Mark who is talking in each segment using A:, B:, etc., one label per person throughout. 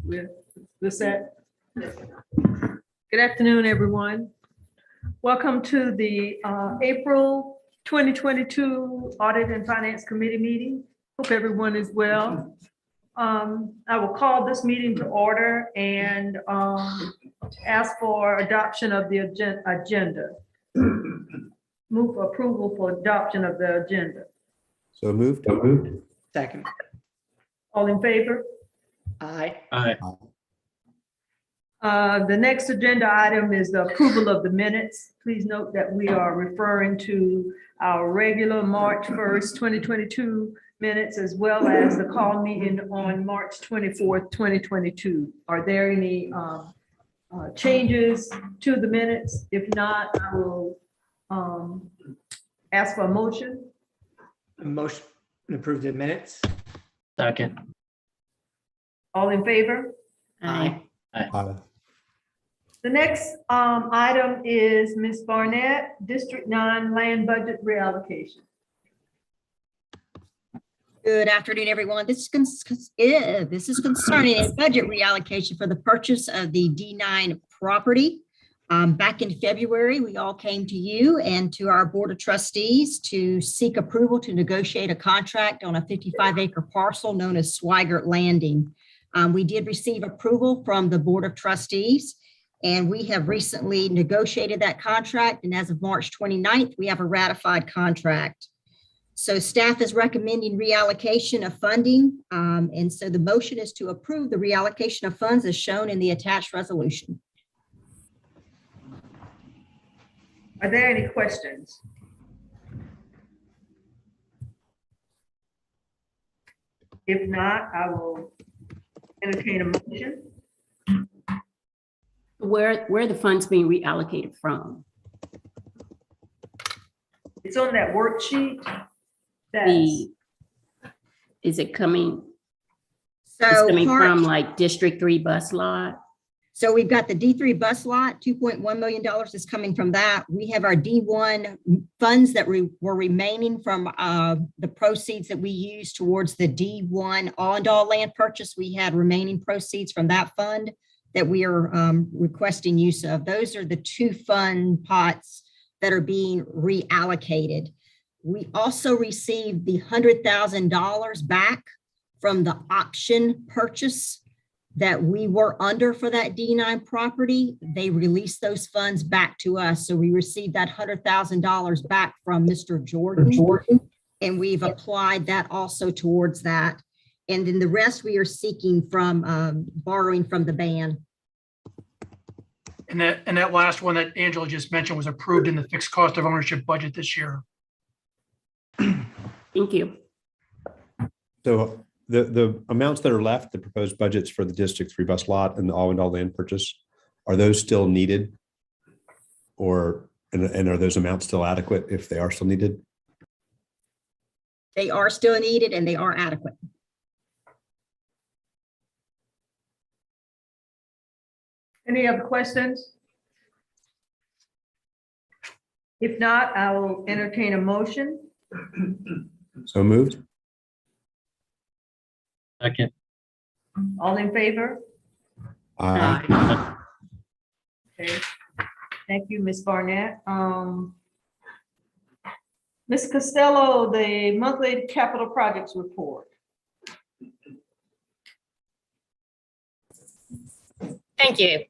A: We're set. Good afternoon, everyone. Welcome to the April 2022 Audit and Finance Committee meeting. Hope everyone is well. I will call this meeting to order and ask for adoption of the agenda. Move for approval for adoption of the agenda.
B: So moved.
C: Second.
A: All in favor?
C: Aye.
D: Aye.
A: The next agenda item is the approval of the minutes. Please note that we are referring to our regular March 1st, 2022 minutes, as well as the call meeting on March 24th, 2022. Are there any changes to the minutes? If not, I will ask for a motion.
C: A motion to approve the minutes.
D: Second.
A: All in favor?
C: Aye.
B: Aye.
A: The next item is Ms. Barnett, District 9 Land Budget Reallocation.
E: Good afternoon, everyone. This is concerning a budget reallocation for the purchase of the D9 property. Back in February, we all came to you and to our Board of Trustees to seek approval to negotiate a contract on a 55-acre parcel known as Swigert Landing. We did receive approval from the Board of Trustees, and we have recently negotiated that contract. And as of March 29th, we have a ratified contract. So staff is recommending reallocation of funding. And so the motion is to approve the reallocation of funds as shown in the attached resolution.
A: Are there any questions? If not, I will entertain a motion.
F: Where are the funds being reallocated from?
A: It's on that worksheet.
F: Is it coming,
E: So
F: it's coming
E: part-
F: from like District 3 bus lot?
E: So we've got the D3 bus lot, $2.1 million is coming from that. We have our D1 funds that were remaining from the proceeds that we used towards the D1 all land purchase. We had remaining proceeds from that fund that we are requesting use of. Those are the two fund pots that are being reallocated. We also received the $100,000 back from the option purchase that we were under for that D9 property. They released those funds back to us. So we received that $100,000 back from Mr. Jordan, and we've applied that also towards that. And then the rest we are seeking from borrowing from the ban.
G: And that last one that Angela just mentioned was approved in the fixed cost of ownership budget this year.
F: Thank you.
B: So the amounts that are left, the proposed budgets for the District 3 bus lot and the all land purchase, are those still needed? And are those amounts still adequate if they are still needed?
E: They are still needed and they are adequate.
A: Any other questions? If not, I will entertain a motion.
B: So moved.
D: Second.
A: All in favor?
B: Aye.
A: Okay. Thank you, Ms. Barnett. Ms. Costello, the monthly capital projects report.
H: Thank you.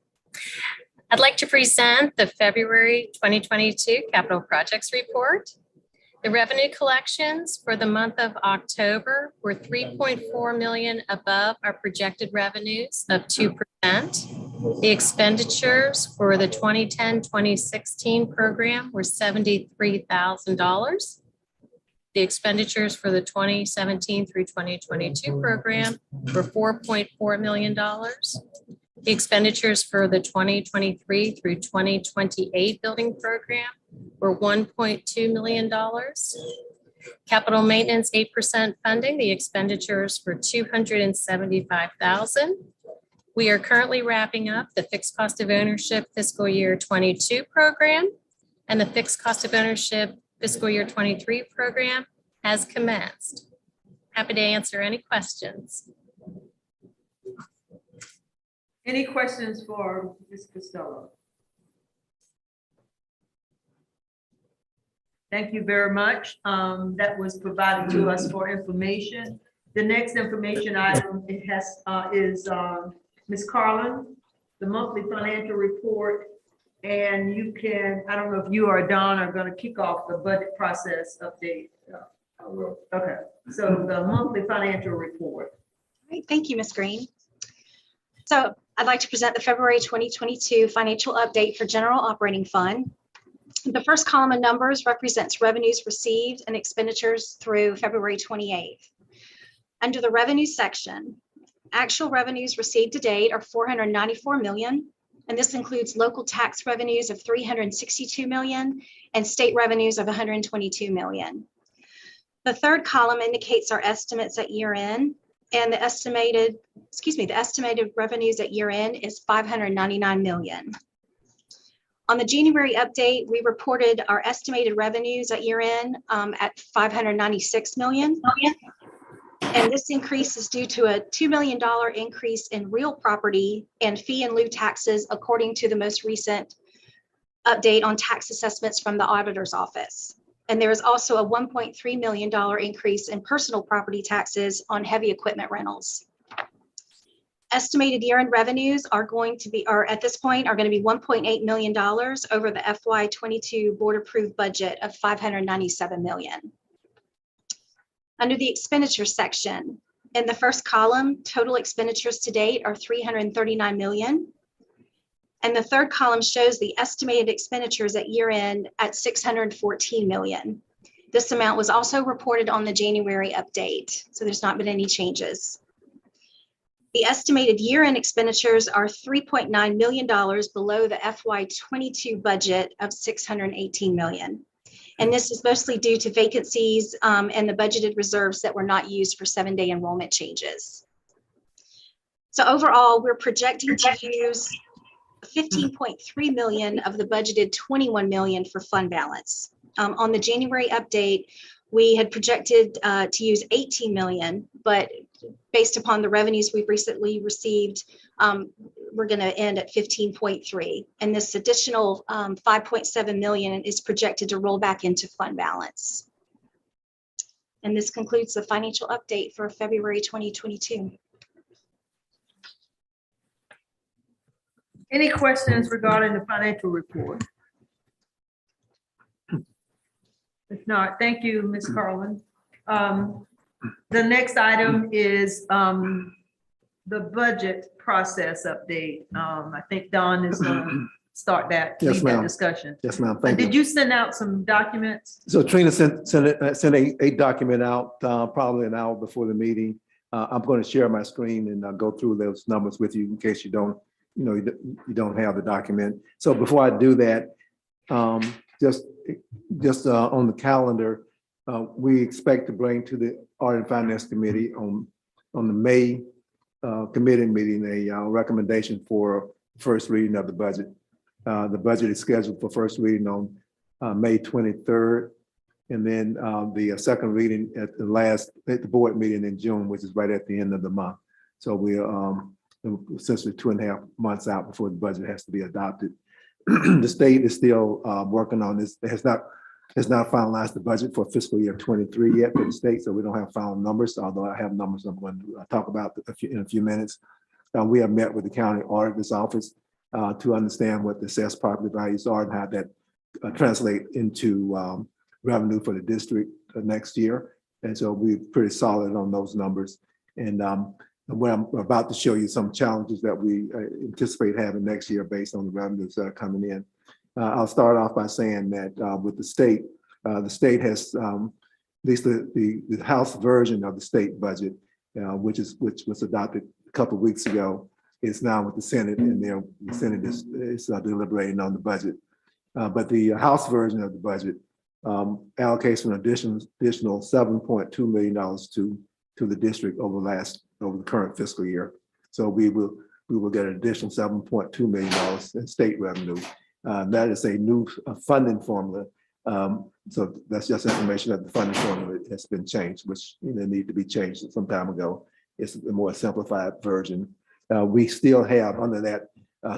H: I'd like to present the February 2022 capital projects report. The revenue collections for the month of October were 3.4 million above our projected revenues of 2%. The expenditures for the 2010-2016 program were $73,000. The expenditures for the 2017 through 2022 program were $4.4 million. The expenditures for the 2023 through 2028 building program were $1.2 million. Capital maintenance, 8% funding. The expenditures were $275,000. We are currently wrapping up the fixed cost of ownership fiscal year 22 program, and the fixed cost of ownership fiscal year 23 program has commenced. Happy to answer any questions.
A: Any questions for Ms. Costello? Thank you very much. That was provided to us for information. The next information item it has is Ms. Carlin, the monthly financial report. And you can, I don't know if you or Don are going to kick off the budget process update. I will. Okay, so the monthly financial report.
D: Great, thank you, Ms. Green. So I'd like to present the February 2022 financial update for General Operating Fund. The first column of numbers represents revenues received and expenditures through February 28th. Under the revenue section, actual revenues received to date are $494 million, and this includes local tax revenues of $362 million and state revenues of $122 million. The third column indicates our estimates at year end, and the estimated revenues at year end is $599 million. On the January update, we reported our estimated revenues at year end at $596 million. And this increase is due to a $2 million increase in real property and fee and lieu taxes, according to the most recent update on tax assessments from the auditor's office. And there is also a $1.3 million increase in personal property taxes on heavy equipment rentals. Estimated year-end revenues are going to be $1.8 million over the FY22 board-approved budget of $597 million. Under the expenditure section, in the first column, total expenditures to date are $339 million. And the third column shows the estimated expenditures at year end at $614 million. This amount was also reported on the January update, so there's not been any changes. The estimated year-end expenditures are $3.9 million below the FY22 budget of $618 million. And this is mostly due to vacancies and the budgeted reserves that were not used for 7-day enrollment changes. So overall, we're projecting to use $15.3 million of the budgeted $21 million for fund balance. On the January update, we had projected to use $18 million, but based upon the revenues we've recently received, we're going to end at 15.3. And this additional 5.7 million is projected to roll back into fund balance. And this concludes the financial update for February 2022.
A: Any questions regarding the financial report? If not, thank you, Ms. Carlin. The next item is the budget process update. I think Don is going to start that,
I: Yes,
A: lead that
I: ma'am.
A: discussion.
I: Yes, ma'am. Thank you.
A: Did you send out some documents?
I: So Trina sent a document out probably an hour before the meeting. I'm going to share my screen and go through those numbers with you in case you don't have the document. So before I do that, just on the calendar, we expect to bring to the Audit and Finance Committee on the May committee meeting a recommendation for first reading of the budget. The budget is scheduled for first reading on May 23rd, and then the second reading at the board meeting in June, which is right at the end of the month. So we are essentially 2.5 months out before the budget has to be adopted. The state is still working on this. It has not finalized the budget for fiscal year 23 yet for the state, so we don't have final numbers, although I have numbers I'm going to talk about in a few minutes. We have met with the county auditor's office to understand what the assessed property values are and how that translate into revenue for the district next year. And so we're pretty solid on those numbers. And what I'm about to show you some challenges that we anticipate having next year based on the revenues that are coming in. I'll start off by saying that with the state has, at least the House version of the state budget, which was adopted a couple of weeks ago, is now with the Senate, and the Senate is deliberating on the budget. But the House version of the budget allocates an additional $7.2 million to the district over the current fiscal year. So we will get an additional $7.2 million in state revenue. That is a new funding formula. So that's just information that the funding formula has been changed, which needed to be changed some time ago. It's a more simplified version. we still have under that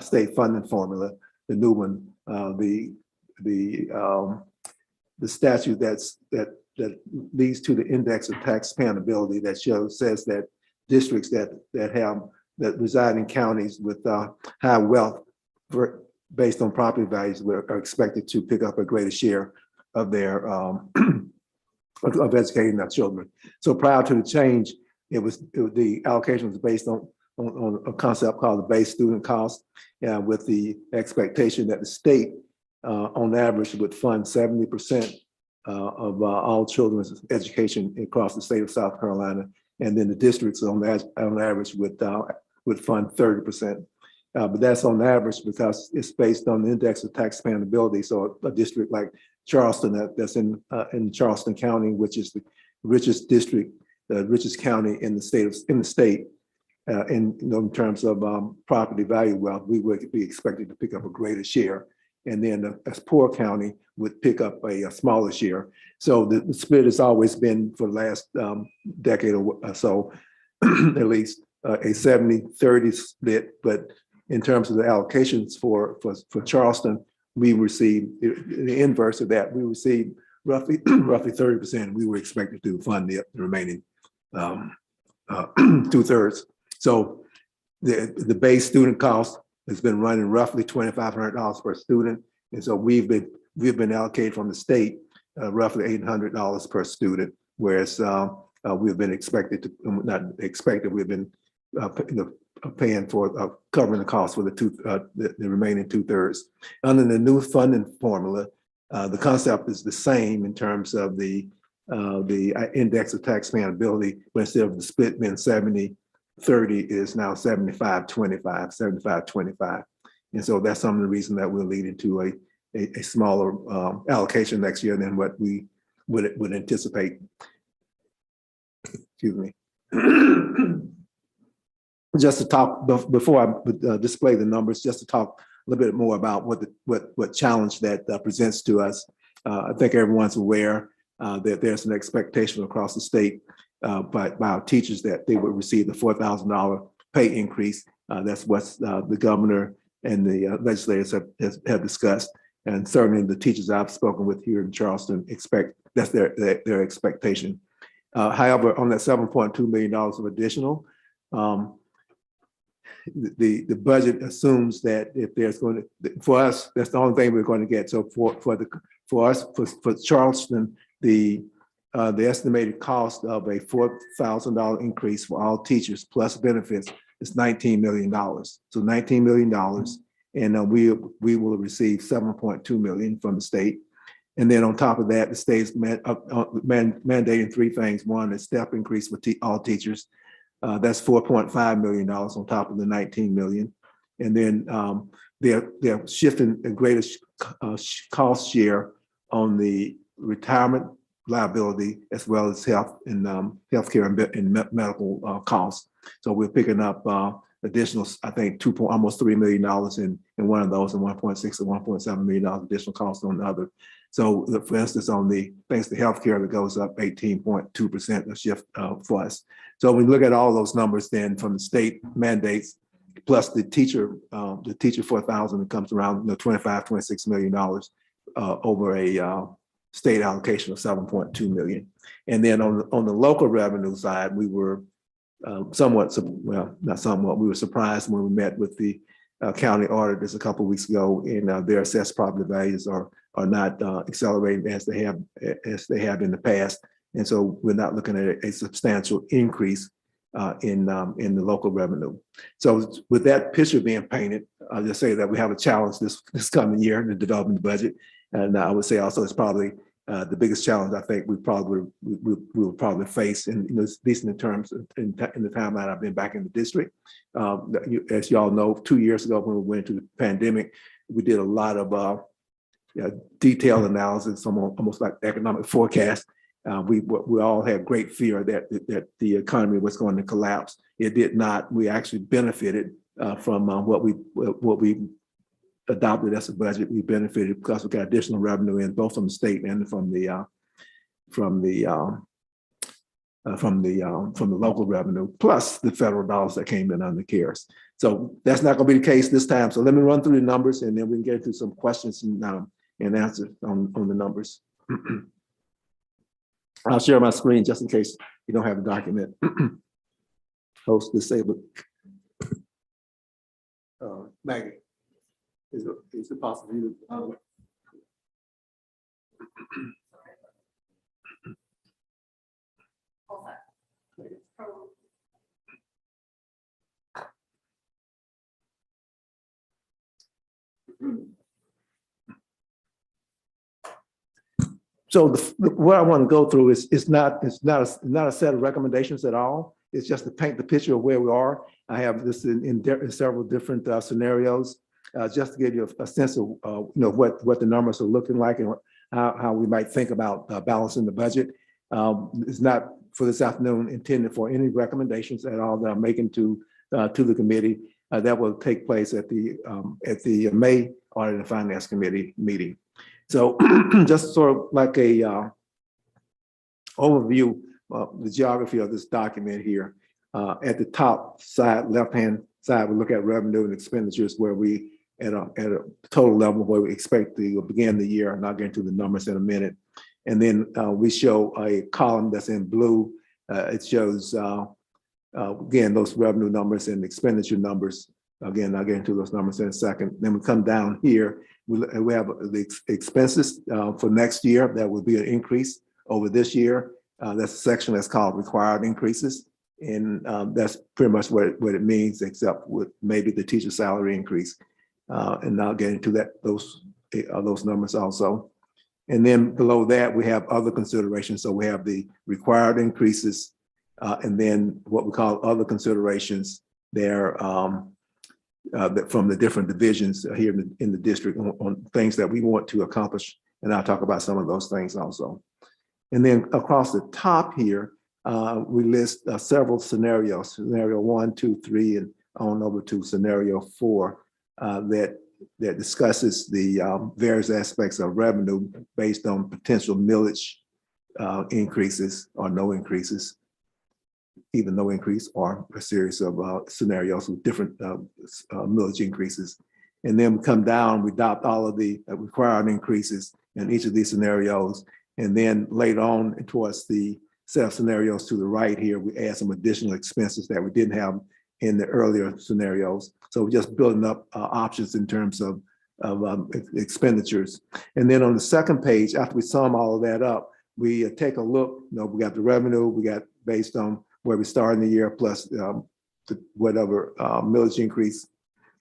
I: state funding formula, the new one, the statute that leads to the index of tax payability that says that districts that reside in counties with high wealth based on property values are expected to pick up a greater share of their of educating their children. So prior to the change, the allocation was based on a concept called the base student cost, with the expectation that the state on average would fund 70% of all children's education across the state of South Carolina, and then the districts on average would fund 30%. But that's on average because it's based on the index of tax payability. So a district like Charleston, that's in Charleston County, which is the richest district, the richest county in the state, in terms of property value wealth, we would be expected to pick up a greater share. And then a poor county would pick up a smaller share. So the split has always been, for the last decade or so, at least a 70-30 split. But in terms of the allocations for Charleston, we received the inverse of that. We received roughly 30%. We were expected to fund the remaining 2/3. So the base student cost has been running roughly $2,500 per student, and so we've been allocated from the state roughly $800 per student, whereas we've been we've been paying for covering the cost for the remaining 2/3. Under the new funding formula, the concept is the same in terms of the index of tax payability, but instead of the split being 70-30, is now 75-25. And so that's some of the reason that we're leading to a smaller allocation next year than what we would anticipate. Excuse me. Just to talk, before I display the numbers, just to talk a little bit more about what challenge that presents to us. I think everyone's aware that there's an expectation across the state by our teachers that they would receive the $4,000 pay increase. That's what the governor and the legislators have discussed. And certainly the teachers I've spoken with here in Charleston expect that's their expectation. However, on that $7.2 million of additional, the budget assumes that if there's going to, for us, that's the only thing we're going to get. So for Charleston, the estimated cost of a $4,000 increase for all teachers plus benefits is $19 million. So $19 million, and we will receive $7.2 million from the state. And then on top of that, the state's mandating three things. One, a step increase for all teachers. That's $4.5 million on top of the $19 million. And then they're shifting a greater cost share on the retirement liability as well as health and healthcare and medical costs. So we're picking up additional, I think, almost $3 million in one of those, and 1.6 or $1.7 million additional costs on the other. So for instance, thanks to healthcare, that goes up 18.2% a shift for us. So when we look at all those numbers, then from the state mandates plus the teacher 4,000, it comes around $25-26 million over a state allocation of 7.2 million. And then on the local revenue side, we were we were surprised when we met with the county auditors a couple of weeks ago, and their assessed property values are not accelerating as they have in the past. And so we're not looking at a substantial increase in the local revenue. So with that picture being painted, I'll just say that we have a challenge this coming year in the development budget. And I would say also it's probably the biggest challenge I think we will probably face, at least in terms of in the time that I've been back in the district. As you all know, 2 years ago when we went into the pandemic, we did a lot of detailed analysis, almost like economic forecast. We all had great fear that the economy was going to collapse. It did not. We actually benefited from what we adopted as a budget. We benefited because we got additional revenue in both from the state and from the from the local revenue, plus the federal dollars that came in under CARES. So that's not going to be the case this time. So let me run through the numbers, and then we can get into some questions and answers on the numbers. I'll share my screen just in case you don't have a document. Host disabled. Maggie, is it possible for you to? So what I want to go through is not a set of recommendations at all. It's just to paint the picture of where we are. I have this in several different scenarios, just to give you a sense of what the numbers are looking like and how we might think about balancing the budget. It's not for this afternoon intended for any recommendations at all that I'm making to the committee. That will take place at the May Audit and Finance Committee meeting. So just sort of like a overview of the geography of this document here. At the top side, left-hand side, we look at revenue and expenditures where we at a total level where we expect to begin the year, and I'll get into the numbers in a minute. And then we show a column that's in blue. It shows, again, those revenue numbers and expenditure numbers. Again, I'll get into those numbers in a second. Then we come down here. We have the expenses for next year. That will be an increase over this year. That's a section that's called required increases. And that's pretty much what it means, except with maybe the teacher salary increase. And I'll get into those numbers also. And then below that, we have other considerations. So we have the required increases, and then what we call other considerations there from the different divisions here in the district on things that we want to accomplish. And I'll talk about some of those things also. And then across the top here, we list several scenarios, scenario 1, 2, 3, and on over to scenario 4 that discusses the various aspects of revenue based on potential millage increases or no increases, either no increase or a series of scenarios with different millage increases. And then we come down, we adopt all of the required increases in each of these scenarios. And then later on towards the set of scenarios to the right here, we add some additional expenses that we didn't have in the earlier scenarios. So we're just building up options in terms of expenditures. And then on the second page, after we sum all of that up, we take a look, we got the revenue, we got based on where we start in the year plus whatever millage increase.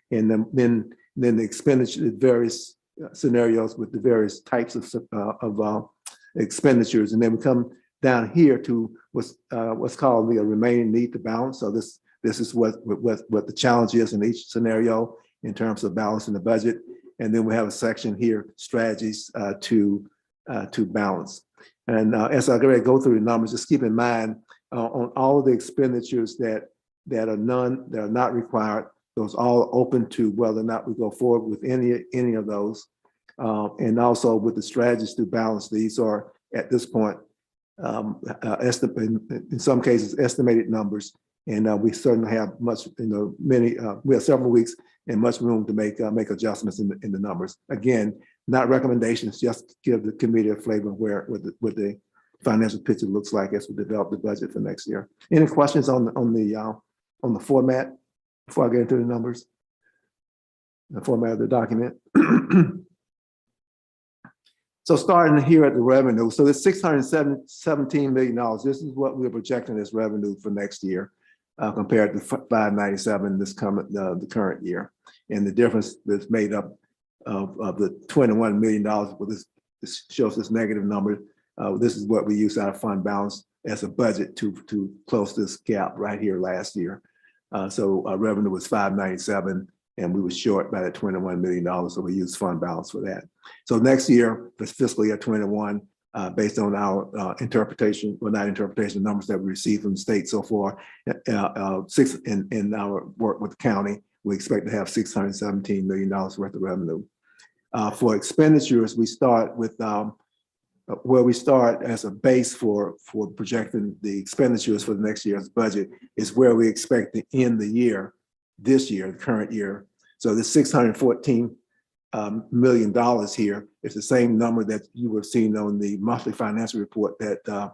I: And then the expenditure, the various scenarios with the various types of expenditures. And then we come down here to what's called the remaining need to balance. So this is what the challenge is in each scenario in terms of balancing the budget. And then we have a section here, strategies to balance. And as I go through the numbers, just keep in mind on all of the expenditures that are not required, those all open to whether or not we go forward with any of those. And also with the strategies to balance, these are at this point, in some cases, estimated numbers. And we certainly have much, we have several weeks and much room to make adjustments in the numbers. Again, not recommendations, just to give the committee a flavor of what the financial picture looks like as we develop the budget for next year. Any questions on the format before I get into the numbers? The format of the document. So starting here at the revenue, so the $617 million, this is what we're projecting as revenue for next year compared to 597 the current year. And the difference that's made up of the $21 million, well, this shows this negative number. This is what we use out of fund balance as a budget to close this gap right here last year. So our revenue was 597 and we were short by that $21 million. So we used fund balance for that. So next year, for fiscal year 21, based on our interpretation, well, not interpretation, numbers that we received from the state so far, in our work with the county, we expect to have $617 million worth of revenue. For expenditures, we start with where we start as a base for projecting the expenditures for the next year's budget is where we expect to end the year, this year, the current year. So the $614 million here is the same number that you would have seen on the monthly financial report that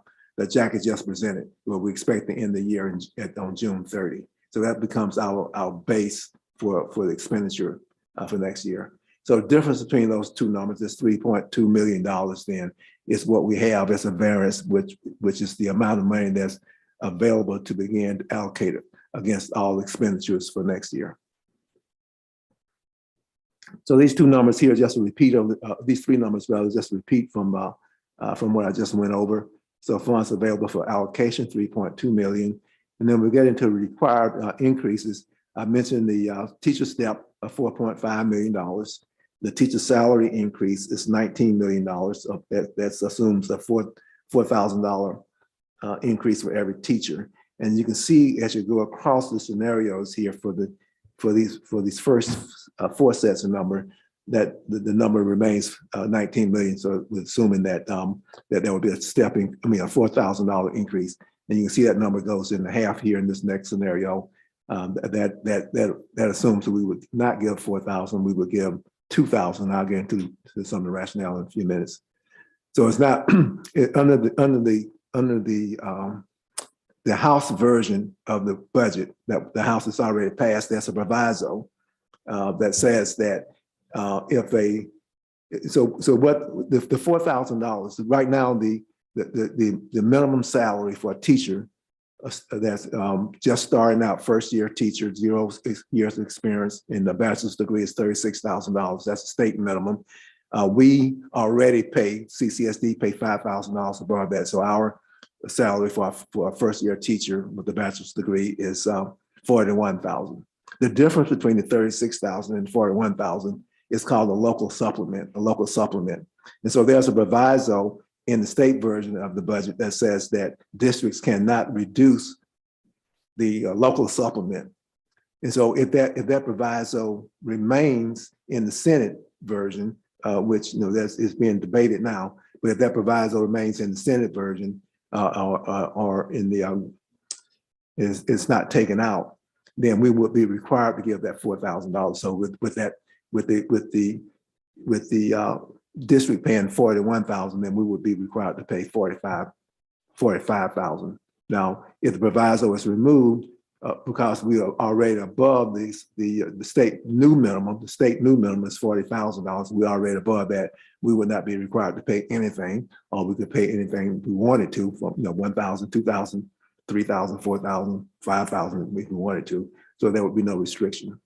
I: Jack has just presented, where we expect to end the year on June 30. So that becomes our base for the expenditure for next year. So the difference between those two numbers is $3.2 million then is what we have as a variance, which is the amount of money that's available to begin allocated against all expenditures for next year. So these two numbers here, just a repeat of these three numbers, rather, just a repeat from what I just went over. So funds available for allocation, 3.2 million. And then we get into required increases. I mentioned the teacher step of $4.5 million. The teacher salary increase is $19 million. That assumes a $4,000 increase for every teacher. And you can see as you go across the scenarios here for these first four sets of number, that the number remains 19 million. So we're assuming that that there will be a $4,000 increase. And you can see that number goes in half here in this next scenario. That assumes that we would not give 4,000, we would give 2,000. I'll get into some of the rationale in a few minutes. So it's not under the House version of the budget that the House has already passed. There's a proviso that says that what the $4,000 right now, the minimum salary for a teacher that's just starting out, first year teacher, 0 years of experience in the bachelor's degree is $36,000. That's the state minimum. We already pay, CCSD pay $5,000 above that. So our salary for a first year teacher with a bachelor's degree is $41,000. The difference between the $36,000 and $41,000 is called a local supplement, And so there's a proviso in the state version of the budget that says that districts cannot reduce the local supplement. And so if that proviso remains in the Senate version, which is being debated now, but if that proviso remains in the Senate version or in the it's not taken out, then we would be required to give that $4,000. So with the district paying $41,000, then we would be required to pay $45,000. Now, if the proviso is removed, because we are already above the state new minimum, is $40,000. We're already above that. We would not be required to pay anything, or we could pay anything we wanted to, from $1,000, $2,000, $3,000, $4,000, $5,000 if we wanted to. So there would be no restriction.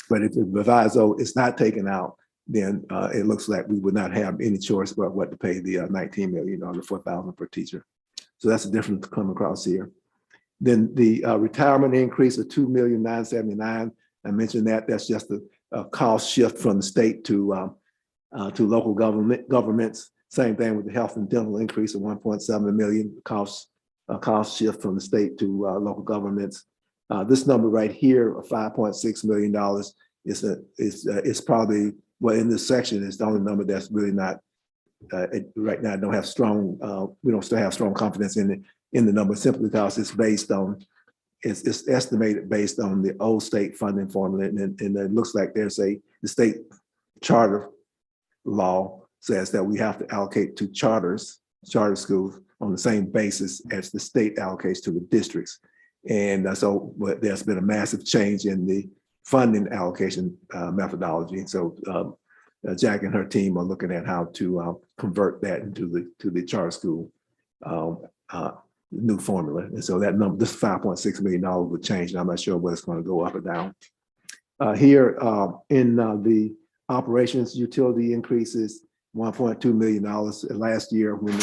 I: But if the proviso is not taken out, then it looks like we would not have any choice about what to pay the $19 million or the $4,000 per teacher. So that's the difference to come across here. Then the retirement increase of $2,979,000. I mentioned that's just a cost shift from the state to local governments. Same thing with the health and dental increase of $1.7 million. Cost shift from the state to local governments. This number right here of $5.6 million is probably, well, in this section is the only number that's really not right now. Don't have strong. We don't still have strong confidence in the number, simply because it's based on it's estimated based on the old state funding formula, and it looks like the state charter law says that we have to allocate to charter schools on the same basis as the state allocates to the districts. And so there's been a massive change in the funding allocation methodology. So Jack and her team are looking at how to convert that into the charter school new formula. And so that number, this $5.6 million would change, and I'm not sure whether it's going to go up or down. Here in the operations, utility increases $1.2 million last year when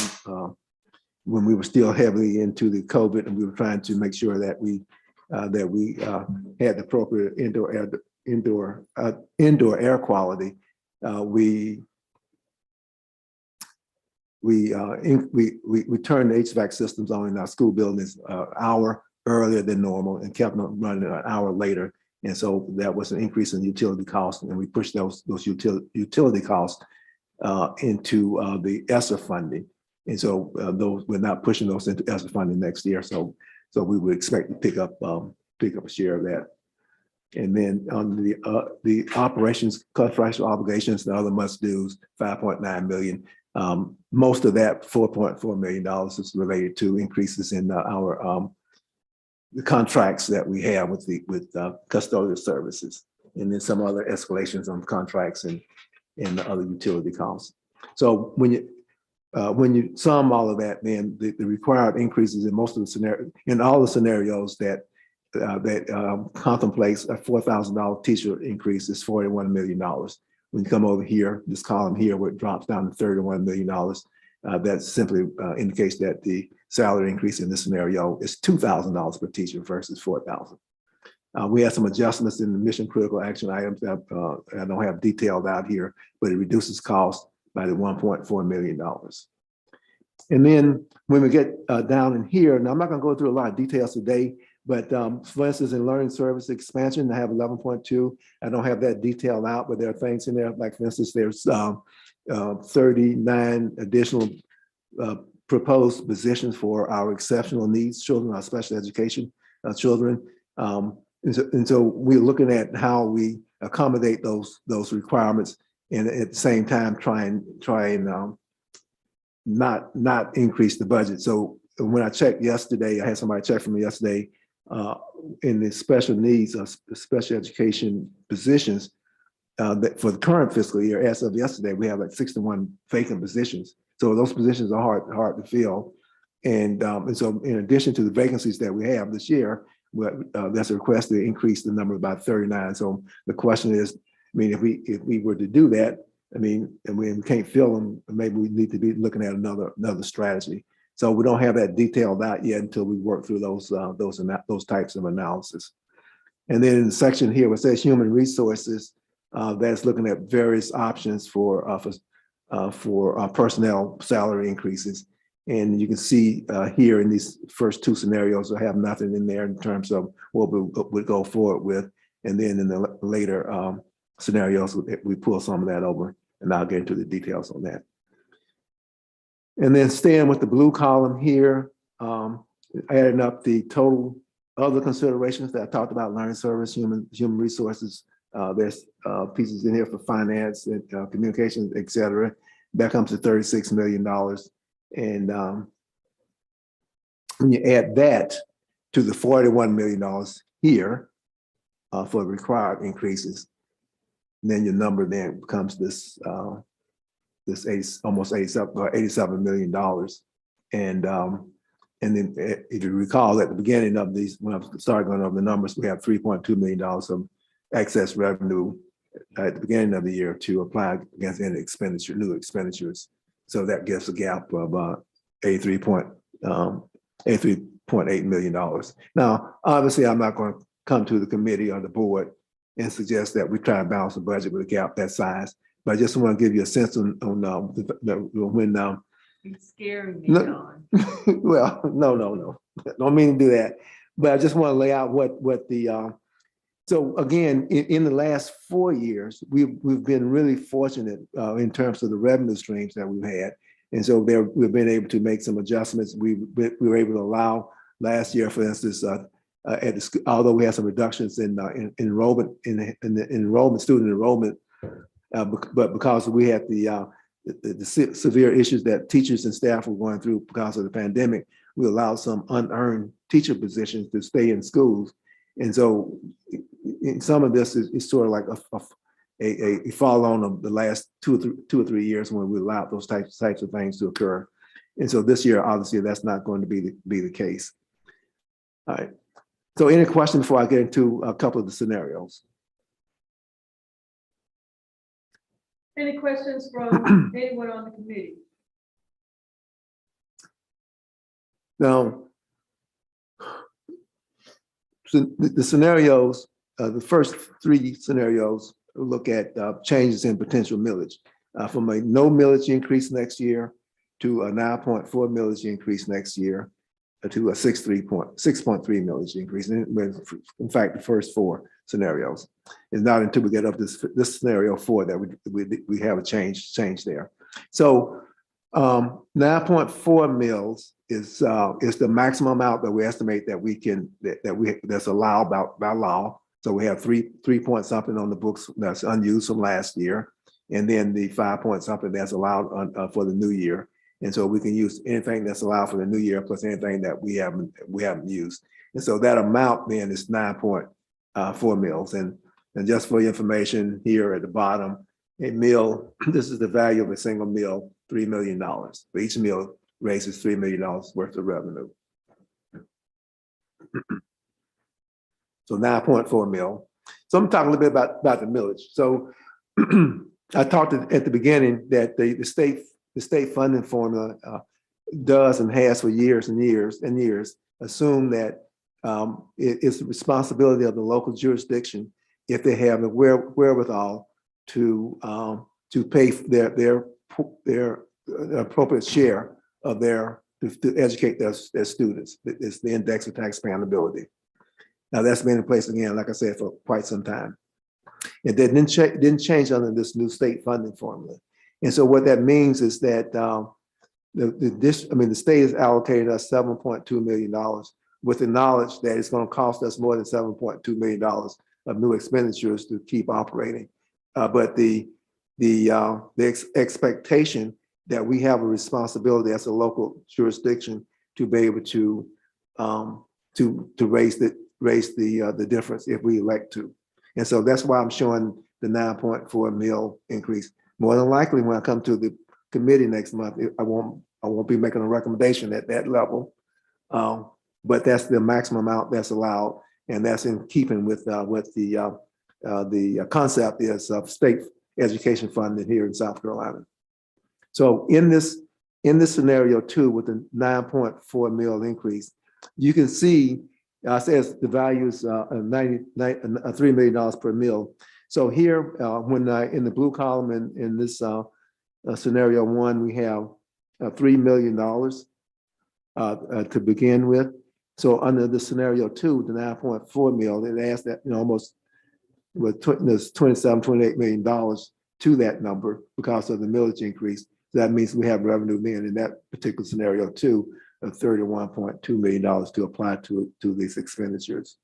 I: we were still heavily into the COVID, and we were trying to make sure that we had the appropriate indoor air quality. We turned the HVAC systems on in our school buildings an hour earlier than normal and kept them running an hour later. And so that was an increase in utility costs, and we pushed those utility costs into the ESSER funding. And so those, we're not pushing those into ESSER funding next year. So we would expect to pick up a share of that. And then on the operations contractual obligations and other must do's, 5.9 million. Most of that $4.4 million is related to increases in our the contracts that we have with custodial services, and then some other escalations on contracts and the other utility costs. So when you sum all of that, then the required increases in most of the scenarios, in all the scenarios that contemplates a $4,000 teacher increase is $41 million. When you come over here, this column here, where it drops down to $31 million, that simply indicates that the salary increase in this scenario is $2,000 per teacher versus $4,000. We had some adjustments in the mission critical action items that I don't have detailed out here, but it reduces cost by the $1.4 million. And then when we get down in here, now I'm not going to go through a lot of details today, but for instance, in learning service expansion, I have 11.2. I don't have that detailed out, but there are things in there, like for instance, there's 39 additional proposed positions for our exceptional needs children, our special education children. And so we're looking at how we accommodate those requirements, and at the same time try and not increase the budget. So when I checked yesterday, I had somebody check for me yesterday in the special needs special education positions that for the current fiscal year, as of yesterday, we have like 61 vacant positions. So those positions are hard to fill. And so in addition to the vacancies that we have this year, there's a request to increase the number by 39. So the question is, I mean, if we were to do that, I mean, and we can't fill them, maybe we need to be looking at another strategy. So we don't have that detailed out yet until we work through those types of analysis. And then in the section here, where it says human resources, that's looking at various options for personnel salary increases. And you can see here in these first two scenarios, I have nothing in there in terms of what we would go forward with. And then in the later scenarios, we pull some of that over, and I'll get into the details on that. And then staying with the blue column here, adding up the total other considerations that I talked about: learning service, human resources. There's pieces in here for finance and communications, et cetera. That comes to $36 million. And when you add that to the $41 million here for required increases, then your number then becomes this almost $87 million. And then if you recall, at the beginning of these, when I started going over the numbers, we have $3.2 million of excess revenue at the beginning of the year to apply against any new expenditures. So that gives a gap of $83.8 million. Now, obviously, I'm not going to come to the committee or the board and suggest that we try and balance the budget with a gap that size. But I just want to give you a sense on when.
A: It's scaring me,
I: No,
A: John.
I: well, no, don't mean to do that. But I just want to lay out what the. So again, in the last 4 years, we've been really fortunate in terms of the revenue streams that we've had, and so we've been able to make some adjustments. We were able to allow last year, for instance, although we had some reductions in enrollment student enrollment, but because we had the severe issues that teachers and staff were going through because of the pandemic, we allowed some unearned teacher positions to stay in schools. And so some of this is sort of like a follow on of the last two or three years when we allowed those types of things to occur. And so this year, obviously, that's not going to be the case. All right. So any questions before I get into a couple of the scenarios?
A: Any questions from anyone on the committee?
I: Now, so the scenarios, the first three scenarios look at changes in potential millage from a no millage increase next year to a 9.4 millage increase next year to a 6.3 millage increase. In fact, the first four scenarios. It's not until we get up this scenario 4 that we have a change there. So 9.4 mils is the maximum amount that we estimate that we can that's allowed by law. So we have three point something on the books that's unused from last year, and then the 5 point something that's allowed for the new year. And so we can use anything that's allowed for the new year plus anything that we haven't used. And so that amount then is 9.4 mils. And just for your information here at the bottom, a mill, this is the value of a single mill, $3 million. For each mill raises $3 million worth of revenue. So 9.4 mil. So I'm talking a little bit about the millage. So I talked at the beginning that the state funding formula does and has for years and years and years assume that it's the responsibility of the local jurisdiction, if they have the wherewithal to pay their appropriate share of to educate their students. It's the index of taxpaying ability. Now that's been in place again, like I said, for quite some time. It didn't change under this new state funding formula. And so what that means is that the state has allocated us $7.2 million with the knowledge that it's going to cost us more than $7.2 million of new expenditures to keep operating. But the expectation that we have a responsibility as a local jurisdiction to be able to raise the difference if we elect to. And so that's why I'm showing the 9.4 mil increase. More than likely, when I come to the committee next month, I won't be making a recommendation at that level. But that's the maximum amount that's allowed, and that's in keeping with what the concept is of state education funding here in South Carolina. So in this scenario too, with the 9.4 mil increase, you can see says the value is $3 million per mil. So here, when in the blue column in this scenario 1, we have $3 million to begin with. So under the scenario 2, the 9.4 mil, it adds that almost with there's $27, $28 million to that number because of the millage increase. So that means we have revenue then in that particular scenario 2 of $31.2 million to apply to these expenditures.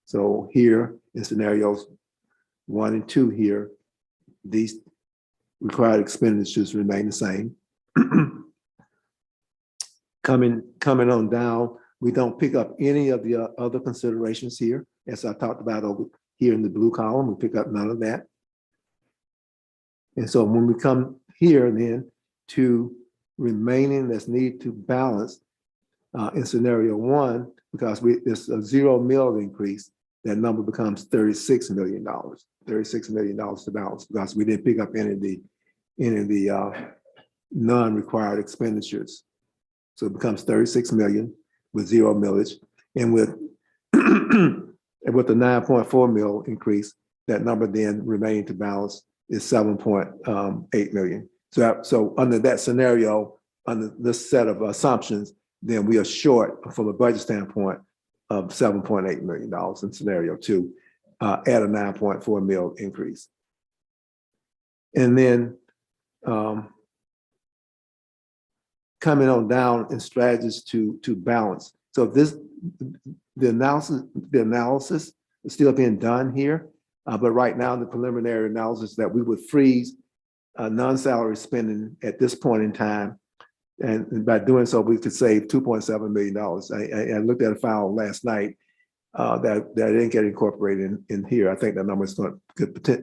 I: So here in scenarios 1 and 2 here, these required expenditures remain the same. Coming on down, we don't pick up any of the other considerations here. As I talked about over here in the blue column, we pick up none of that. And so when we come here then to remaining that's needed to balance in scenario 1, because there's a $0 mil increase, that number becomes $36 million. $36 million to balance because we didn't pick up any of the non-required expenditures. So it becomes 36 million with 0 millage, and with the 9.4 mil increase, that number then remaining to balance is 7.8 million. So under that scenario, under this set of assumptions, then we are short from a budget standpoint of $7.8 million in scenario 2 at a 9.4 mil increase. And then coming on down in strategies to balance. So the analysis is still being done here, but right now the preliminary analysis that we would freeze non-salary spending at this point in time, and by doing so we could save $2.7 million. I looked at a file last night that didn't get incorporated in here. I think that number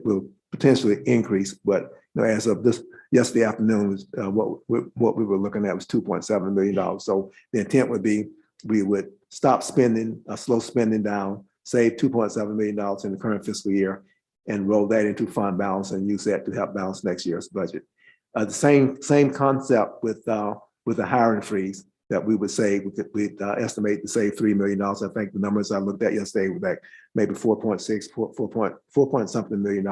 I: will potentially increase, but as of yesterday afternoon, what we were looking at was $2.7 million. So the intent would be we would stop spending, slow spending down, save $2.7 million in the current fiscal year, and roll that into fund balance and use that to help balance next year's budget. The same concept with the hiring freeze that we would save. We'd estimate to save $3 million. I think the numbers I looked at yesterday were like maybe 4 point something million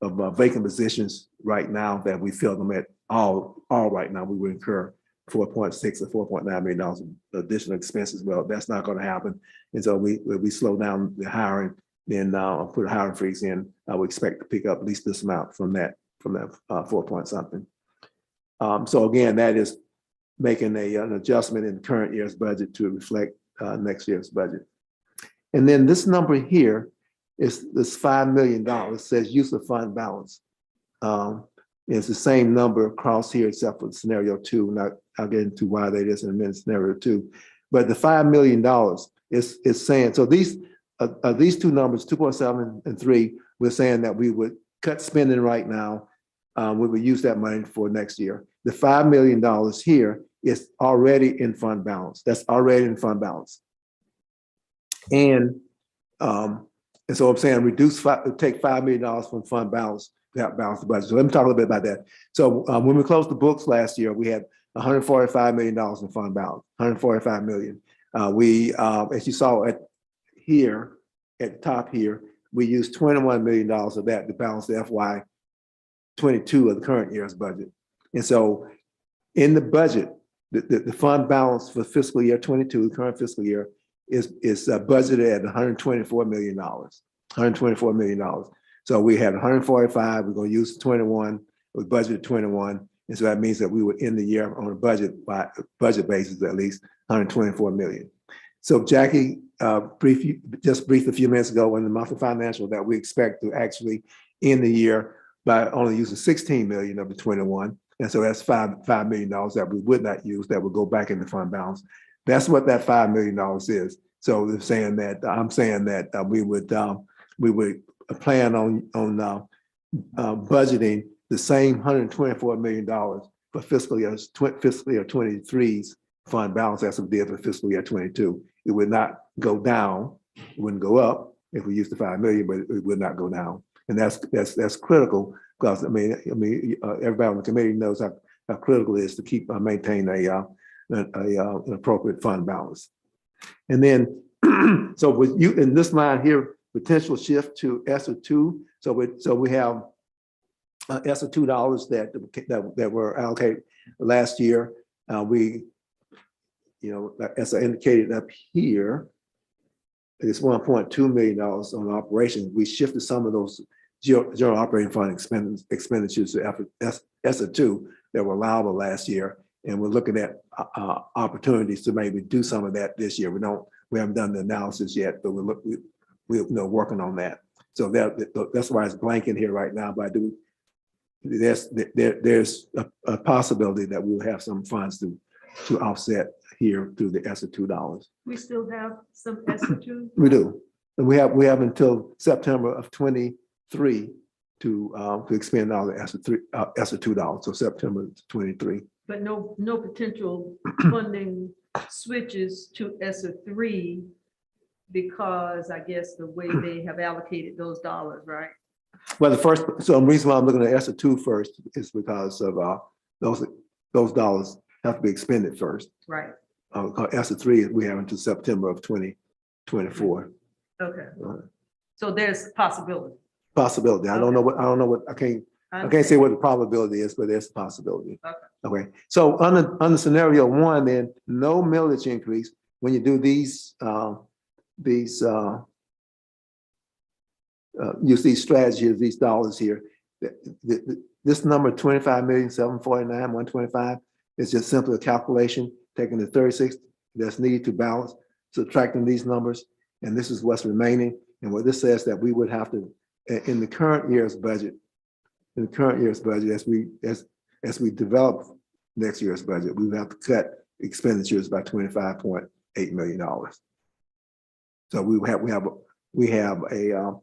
I: of vacant positions right now that we fill them at all right now. We would incur 4.6 or $4.9 million of additional expenses. Well, that's not going to happen. And so we slow down the hiring, then put a hiring freeze in. I would expect to pick up at least this amount from that 4 point something. So again, that is making an adjustment in the current year's budget to reflect next year's budget. And then this number here is this $5 million, says use of fund balance. It's the same number across here except for scenario 2. And I'll get into why that is in a minute, scenario 2. But the $5 million is saying, so these two numbers, 2.7 and 3, we're saying that we would cut spending right now. We would use that money for next year. The $5 million here is already in fund balance. That's already in fund balance. And so I'm saying take $5 million from fund balance to help balance the budget. So let me talk a little bit about that. So when we closed the books last year, we had $145 million in fund balance, $145 million. As you saw at the top here, we used $21 million of that to balance the FY 22 of the current year's budget. And so in the budget, the fund balance for fiscal year 22, the current fiscal year, is budgeted at $124 million, $124 million. So we had 145, we're going to use 21, we budgeted 21. And so that means that we would end the year on a budget basis, at least $124 million. So Jackie briefed a few minutes ago in the monthly financial that we expect to actually end the year by only using 16 million of the 21. And so that's $5 million that we would not use that would go back in the fund balance. That's what that $5 million is. So they're saying that I'm saying that we would plan on budgeting the same $124 million for fiscal year 23's fund balance as we did for fiscal year 22. It would not go down, it wouldn't go up if we used the $5 million, but it would not go down. And that's critical because I mean everybody on the committee knows how critical it is to keep maintain an appropriate fund balance. And then so with you in this line here, potential shift to ESSER 2. So we have ESSER $2 that were allocated last year. As I indicated up here, it's $1.2 million on operations. We shifted some of those general operating fund expenditures to ESSER 2 that were allowable last year. And we're looking at opportunities to maybe do some of that this year. We haven't done the analysis yet, but we're working on that. So that's why it's blank in here right now. But there's a possibility that we'll have some funds to offset here through the ESSER $2.
A: We still have some ESSER 2?
I: We do. And we have until September of 23 to expend all the ESSER $2. So September 23.
A: But no potential funding switches to ESSER 3 because I guess the way they have allocated those dollars, right?
I: Well, the reason why I'm looking at ESSER 2 first is because of those dollars have to be expended first.
A: Right.
I: ESSER 3 we have until September of 2024.
A: Okay. So there's possibility.
I: Possibility. I don't know what I can't say what the probability is, but there's a possibility. Okay. So under scenario 1, then no millage increase when you do these use these strategies, these dollars here. This number 25,749,125 is just simply a calculation, taking the 36 that's needed to balance, subtracting these numbers, and this is what's remaining. And what this says that we would have to, in the current year's budget, as we develop next year's budget, we would have to cut expenditures by $25.8 million. So we have a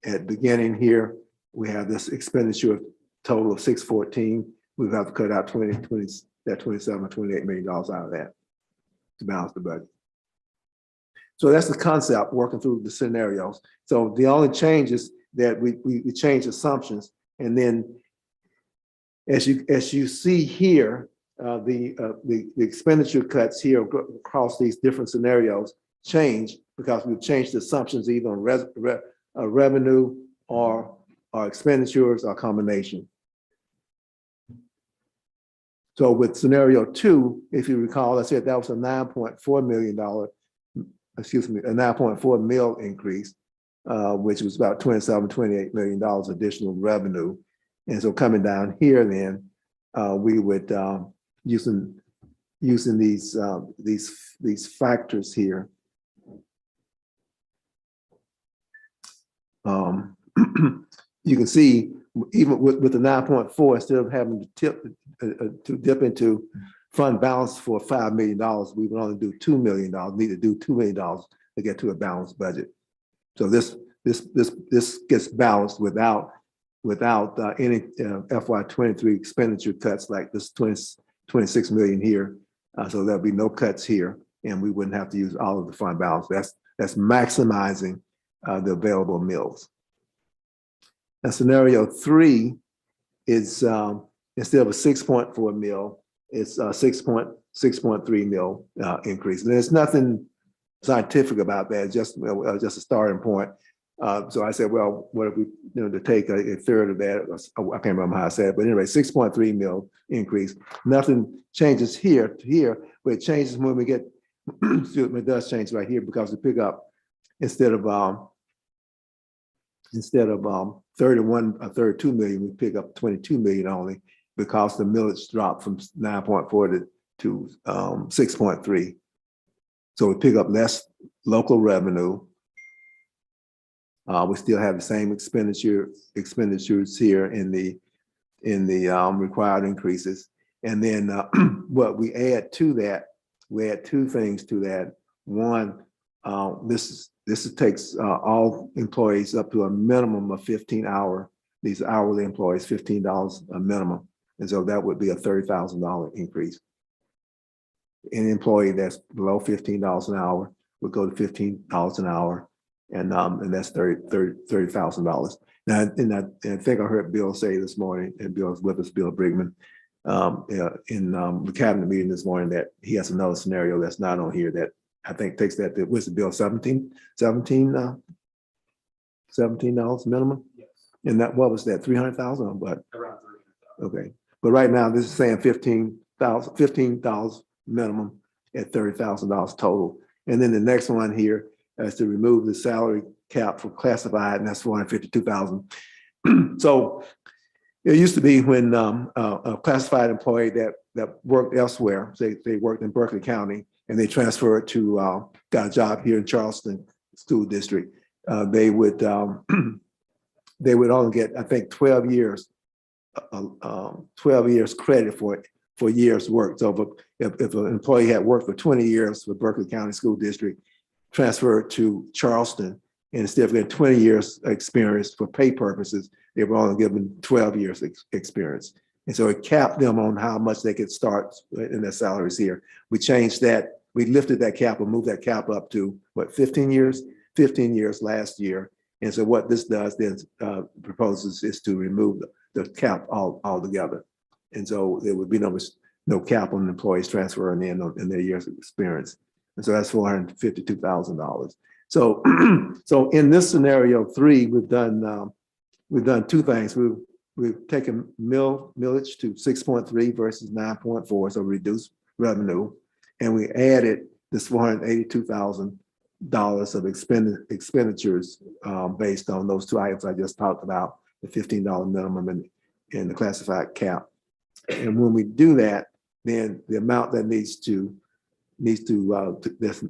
I: at the beginning here, we have this expenditure total of 614. We have to cut out 27 or $28 million out of that to balance the budget. So that's the concept working through the scenarios. So the only change is that we change assumptions, and then as you see here, the expenditure cuts here across these different scenarios change because we've changed the assumptions either on revenue or expenditures or combination. So with scenario 2, if you recall, I said that was a $9.4 million, a $9.4 mil increase, which was about $28 million additional revenue. And so coming down here, then we would using these factors here. You can see even with the 9.4, instead of having to dip into fund balance for $5 million, we would only do $2 million. Need to do $2 million to get to a balanced budget. So this gets balanced without any FY23 expenditure cuts like this 26 million here. So there'll be no cuts here, and we wouldn't have to use all of the fund balance. That's maximizing the available mills. Now, scenario 3 is instead of a 6.4 mil, it's a 6.3 mil increase. And there's nothing scientific about that, just a starting point. So I said, well, what if we, to take a third of that? I can't remember how I said it, but anyway, 6.3 mil increase. Nothing changes here to here, but it changes when we get, it does change right here because we pick up instead of 32 million, we pick up 22 million only because the millage dropped from 9.4 to 6.3. So we pick up less local revenue. We still have the same expenditures here in the required increases. And then what we add to that, we add two things to that. One, this takes all employees up to a minimum of 15 hour. These hourly employees, $15 a minimum. And so that would be a $30,000 increase. Any employee that's below $15 an hour would go to $15 an hour. And that's $30,000. Now, and I think I heard Bill say this morning, and Bill's with us, Bill Brigman, in the cabinet meeting this morning, that he has another scenario that's not on here that I think takes that to, what's the bill, $17 minimum? Yes. And that, what was that, 300,000, but? Around 300,000. Okay, but right now this is saying $15 minimum at $30,000 total. And then the next one here is to remove the salary cap for classified, and that's 452,000. So it used to be when a classified employee that worked elsewhere, say they worked in Berkeley County, and they transferred to got a job here in Charleston School District, they would only get, I think, 12 years credit for years worked. So if an employee had worked for 20 years for Berkeley County School District, transferred to Charleston, and instead of getting 20 years experience for pay purposes, they were only given 12 years experience. And so it capped them on how much they could start in their salaries here. We changed that. We lifted that cap and moved that cap up to what, 15 years? 15 years last year. And so what this does then proposes is to remove the cap altogether. And so there would be no cap on employees transferring in their years of experience. And so that's $452,000. So, so in this scenario 3, we've done two things. We've taken millage to 6.3 versus 9.4, so reduced revenue, and we added this $482,000 of expenditures based on those two items I just talked about, the $15 minimum and the classified cap. And when we do that, then the amount that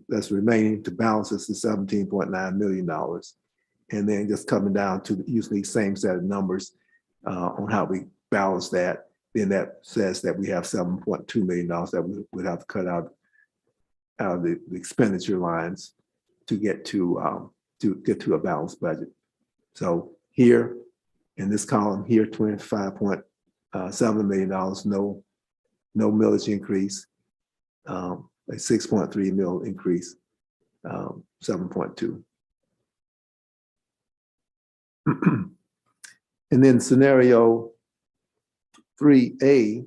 I: that's remaining to balance is the $17.9 million. And then just coming down to using the same set of numbers on how we balance that, then that says that we have $7.2 million that we would have to cut out of the expenditure lines to get to a balanced budget. So here in this column here, $25.7 million, no millage increase. A 6.3 mil increase, 7.2. And then scenario 3A,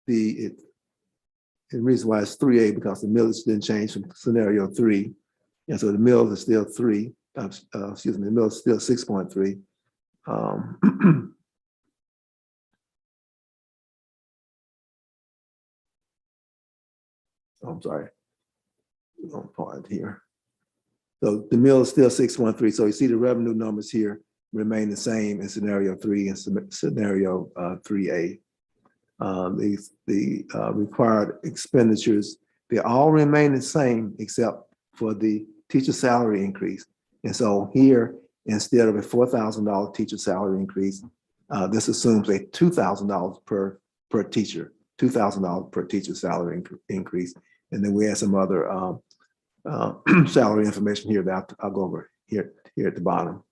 I: the reason why it's 3A because the millage didn't change from scenario 3. And so the mill is still 3, the mill is still 6.3. I'm sorry. Wrong part here. So the mill is still 613. So you see the revenue numbers here remain the same in scenario 3 and scenario 3A. The required expenditures, they all remain the same except for the teacher salary increase. And so here, instead of a $4,000 teacher salary increase, this assumes a $2,000 per teacher, $2,000 per teacher salary increase. And then we have some other salary information here that I'll go over here at the bottom.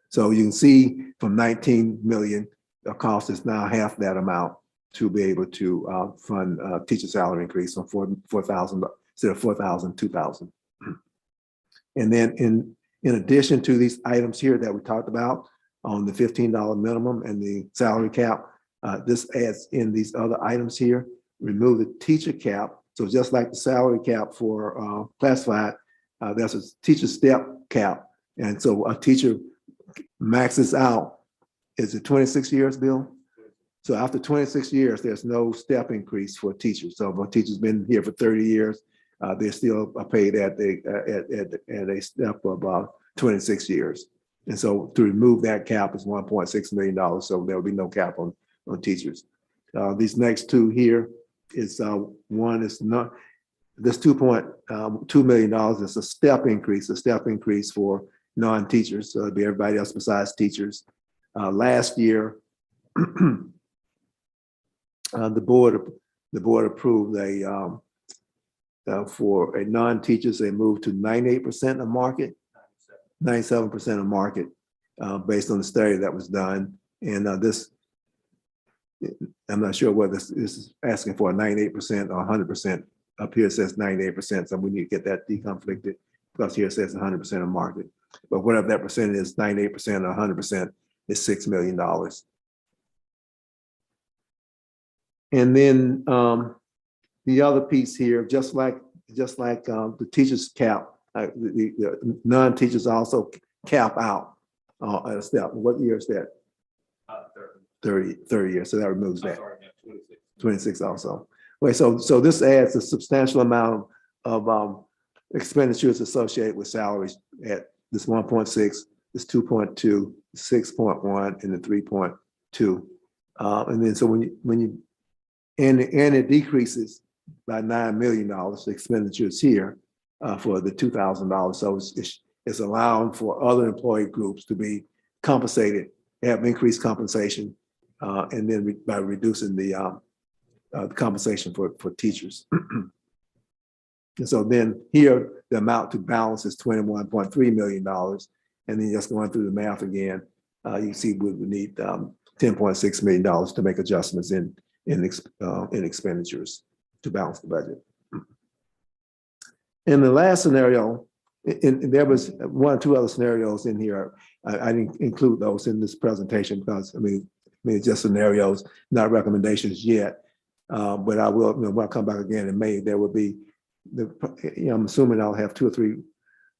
I: So you can see from 19 million, the cost is now half that amount to be able to fund teacher salary increase from 4,000 instead of 4,000, 2,000. And then in addition to these items here that we talked about on the $15 minimum and the salary cap, this adds in these other items here, remove the teacher cap. So just like the salary cap for classified, there's a teacher step cap. And so a teacher maxes out, is it 26 years, Bill? So after 26 years, there's no step increase for teachers. So if a teacher's been here for 30 years, they're still paid at a step of about 26 years. And so to remove that cap is $1.6 million. So there will be no cap on teachers. These next two here is one is not, this $2.2 million is a step increase for non-teachers. So it'll be everybody else besides teachers. Last year, the board approved for a non-teachers, they moved to 98% of market, 97% of market, based on the study that was done. And this, I'm not sure whether this is asking for a 98% or 100%. Up here it says 98%, so we need to get that deconflicted because here it says 100% of market. But whatever that percent is, 98% or 100% is $6 million. And then the other piece here, just like the teachers cap, the non-teachers also cap out at a step. What year is that? 30 years. So that removes that. 26 also. Wait, so this adds a substantial amount of expenditures associated with salaries at this 1.6, this 2.2, 6.1, and the 3.2. And then so when you and it decreases by $9 million expenditures here for the $2,000. So it's allowing for other employee groups to be compensated, have increased compensation, and then by reducing the compensation for teachers. And so then here, the amount to balance is $21.3 million. And then just going through the math again, you see we would need $10.6 million to make adjustments in expenditures to balance the budget. In the last scenario, there was one or two other scenarios in here. I didn't include those in this presentation because I mean it's just scenarios, not recommendations yet. But I will, when I come back again in May, there will be I'm assuming I'll have 2 or 3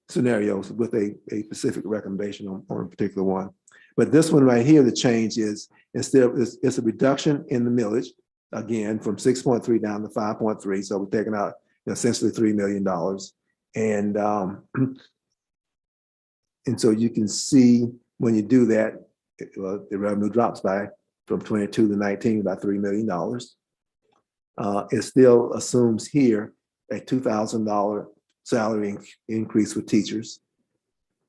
I: scenarios with a specific recommendation on a particular one. But this one right here, the change is instead of it's a reduction in the millage, again, from 6.3 down to 5.3. So we're taking out essentially $3 million. And so you can see when you do that, the revenue drops by from 22 to 19 by $3 million. It still assumes here a $2,000 salary increase for teachers.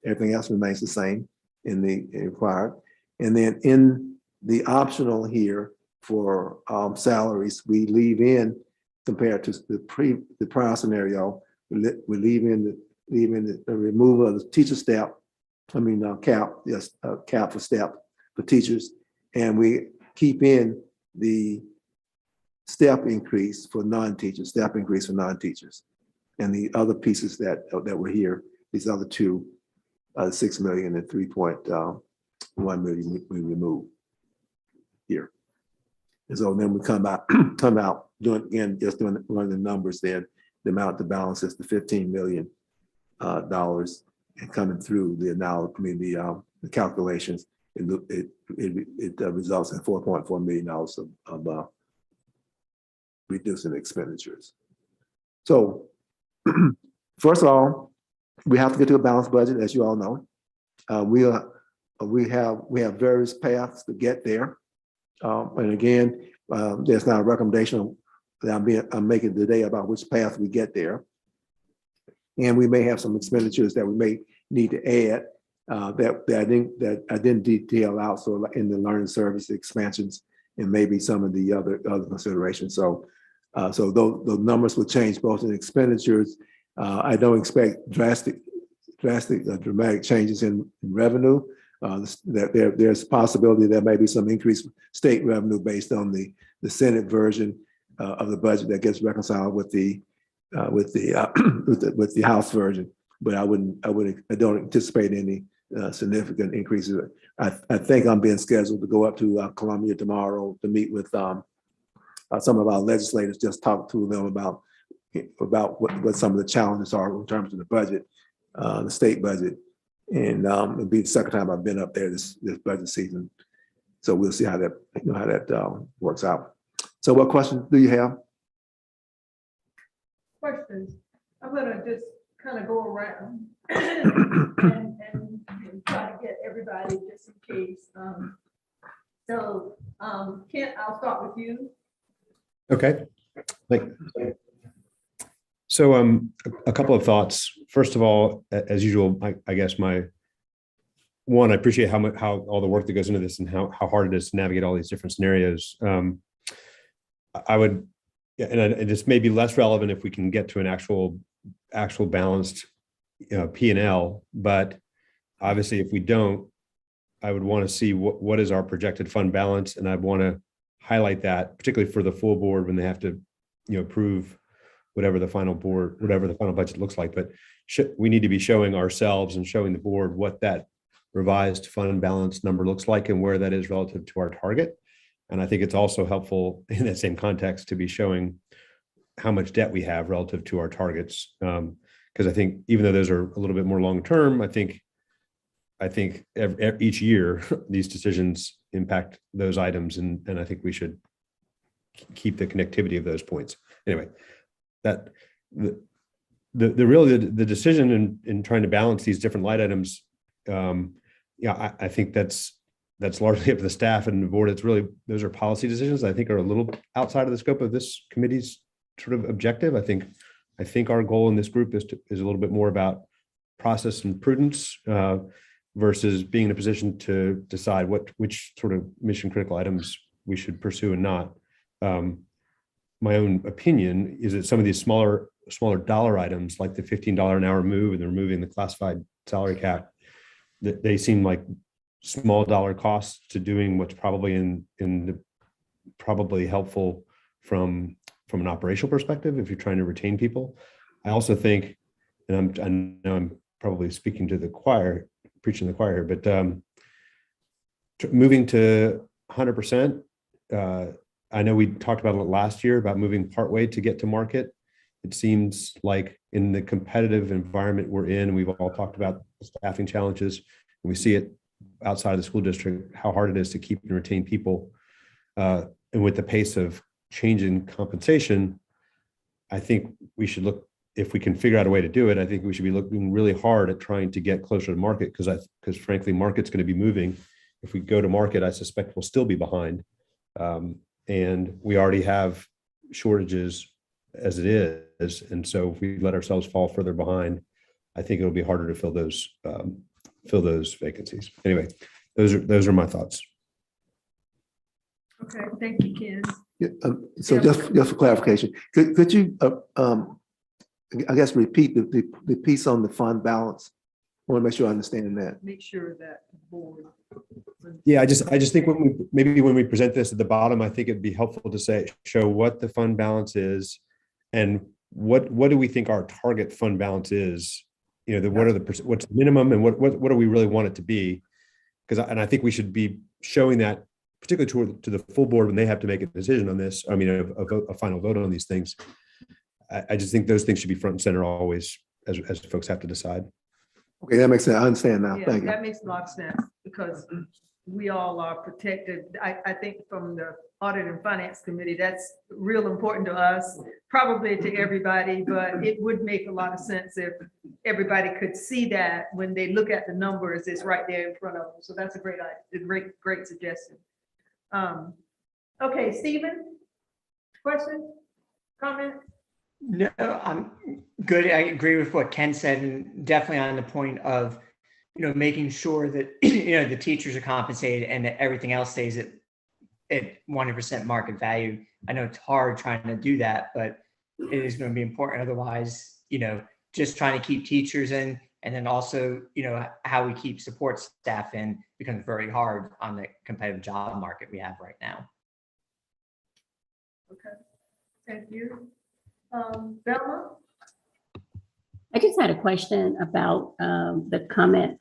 I: Everything else remains the same in the required. And then in the optional here for salaries, we leave in, compared to the prior scenario, we leave in the removal of the teacher step, cap, yes, cap for step for teachers. And we keep in the step increase for non-teachers, And the other pieces that were here, these other two, 6 million and 3.1 million we remove here. And so then we come out doing one of the numbers there, the amount to balance is the $15 million and coming through the calculations, it results in $4.4 million of reducing expenditures. So first of all, we have to get to a balanced budget, as you all know. We have various paths to get there. And again, there's not a recommendation that I'm making today about which path we get there. And we may have some expenditures that we may need to add that I didn't detail out. So in the learning service expansions and maybe some of the other considerations. So those numbers will change both in expenditures. I don't expect dramatic changes in revenue. There's a possibility there may be some increased state revenue based on the Senate version of the budget that gets reconciled with the House version. But I don't anticipate any significant increases. I think I'm being scheduled to go up to Columbia tomorrow to meet with some of our legislators, just talk to them about what some of the challenges are in terms of the budget, the state budget. And it'll be the second time I've been up there this budget season. So we'll see how that works out. So what questions do you have?
A: Questions? I'm gonna just kind of go around and try to get everybody just in case. Kent, I'll start with you.
B: Okay. So a couple of thoughts. First of all, as usual, I guess I appreciate how all the work that goes into this and how hard it is to navigate all these different scenarios. I would, and this may be less relevant if we can get to an actual balanced P&L, but obviously if we don't, I would want to see what is our projected fund balance, and I'd want to highlight that, particularly for the full board when they have to, approve whatever the final budget looks like. But we need to be showing ourselves and showing the board what that revised fund balance number looks like and where that is relative to our target. And I think it's also helpful in that same context to be showing how much debt we have relative to our targets. Because I think even though those are a little bit more long-term, I think each year these decisions impact those items, and I think we should keep the connectivity of those points. Anyway, that the decision in trying to balance these different line items, I think that's largely up to the staff and the board. It's really, those are policy decisions I think are a little outside of the scope of this committee's sort of objective. I think our goal in this group is a little bit more about process and prudence versus being in a position to decide which sort of mission critical items we should pursue and not. My own opinion is that some of these smaller dollar items, like the $15 an hour move and the removing the classified salary cap, that they seem like small dollar costs to doing what's probably probably helpful from an operational perspective if you're trying to retain people. I also think, and I know I'm probably speaking to the choir, preaching to the choir here, but moving to 100%, I know we talked about it last year about moving partway to get to market. It seems like in the competitive environment we're in, we've all talked about staffing challenges, and we see it outside of the school district, how hard it is to keep and retain people. And with the pace of change in compensation, I think we should look, if we can figure out a way to do it, I think we should be looking really hard at trying to get closer to market, because frankly, market's going to be moving. If we go to market, I suspect we'll still be behind. And we already have shortages as it is. And so if we let ourselves fall further behind, I think it'll be harder to fill those vacancies. Anyway, those are my thoughts.
A: Okay, thank you, Ken.
I: Yeah, so just for clarification, could you, I guess, repeat the piece on the fund balance? I want to make sure I understand that.
A: Make sure that the board.
B: Yeah, I just think when we present this at the bottom, I think it'd be helpful to show what the fund balance is and what do we think our target fund balance is. What's the minimum and what do we really want it to be? And I think we should be showing that, particularly to the full board when they have to make a decision on this. I mean, a final vote on these things. I just think those things should be front and center always as folks have to decide.
I: Okay, that makes sense. I understand now.
A: Yeah,
I: Thank you.
A: that makes a lot of sense, because we all are protected. I think from the Audit and Finance Committee, that's real important to us, probably to everybody, but it would make a lot of sense if everybody could see that when they look at the numbers, it's right there in front of them. So that's a great idea, great suggestion. Okay, Stephen, question, comment?
C: No, I'm good. I agree with what Ken said, and definitely on the point of, making sure that, the teachers are compensated and that everything else stays at 100% market value. I know it's hard trying to do that, but it is going to be important. Otherwise, just trying to keep teachers in, and then also, how we keep support staff in becomes very hard on the competitive job market we have right now.
A: Okay, thank you. Velma?
F: I just had a question about the comment